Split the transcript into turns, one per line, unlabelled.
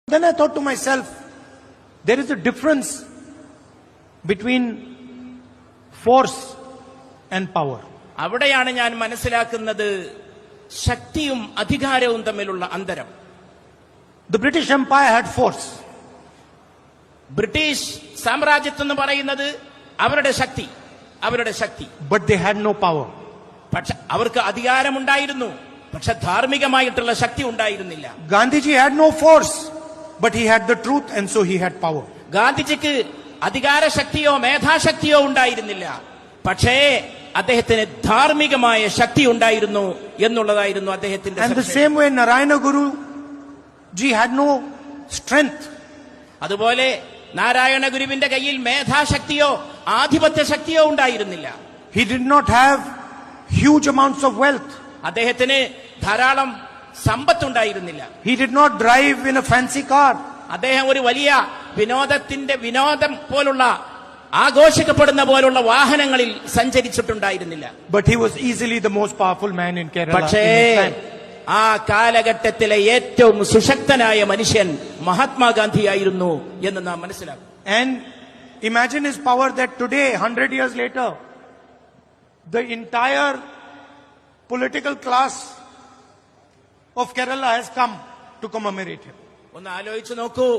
Then I thought to myself, there is a difference between force and power.
അവിടെയാണ് ഞാൻ മനസ്സിലാക്കുന്നത് ശക്തിയും അധികാരവും തമ്മിലുള്ള അന്തരം.
The British Empire had force.
British സാമ്രാജ്യത്വം എന്ന് പറയുന്നത് അവരുടെ ശക്തി.
But they had no power.
പക്ഷെ അവർക്ക് അധികാരമുണ്ടായിരുന്നു, പക്ഷെ ധാർമ്മികമായിട്ടുള്ള ശക്തി ഉണ്ടായിരുന്നില്ല.
Gandhiji had no force, but he had the truth and so he had power.
ഗാന്ധിജിക്ക് അധികാരശക്തിയോ മേധാശക്തിയോ ഉണ്ടായിരുന്നില്ല, പക്ഷേ അദ്ദേഹത്തിന് ധാർമ്മികമായ ശക്തി ഉണ്ടായിരുന്നു എന്നുള്ളതായിരുന്നു അദ്ദേഹത്തിന്റെ.
And the same way Narayana Guru ji had no strength.
അതുപോലെ നാരായണ ഗുരുവിന്റെ കയ്യിൽ മേധാശക്തിയോ ആധിപത്യ ശക്തിയോ ഉണ്ടായിരുന്നില്ല.
He did not have huge amounts of wealth.
അദ്ദേഹത്തിന് ധാരാളം സമ്പത്ത് ഉണ്ടായിരുന്നില്ല.
He did not drive in a fancy car.
അദ്ദേഹം ഒരു വലിയ വിനോദം പോലുള്ള ആഘോഷിക്കപ്പെടുന്ന പോലുള്ള വാഹനങ്ങളിൽ സഞ്ചരിച്ചിട്ടുണ്ടായിരുന്നില്ല.
But he was easily the most powerful man in Kerala.
പക്ഷേ ആ കാലഘട്ടത്തിലെ ഏറ്റവും സുശക്തനായ മനുഷ്യൻ മഹാത്മാഗാന്ധിയായിരുന്നു എന്ന് നാം മനസ്സിലാക്കും.
And imagine his power that today, 100 years later, the entire political class of Kerala has come to commemorate him.
ഒന്ന് ആലോചിച്ചു നോക്കൂ.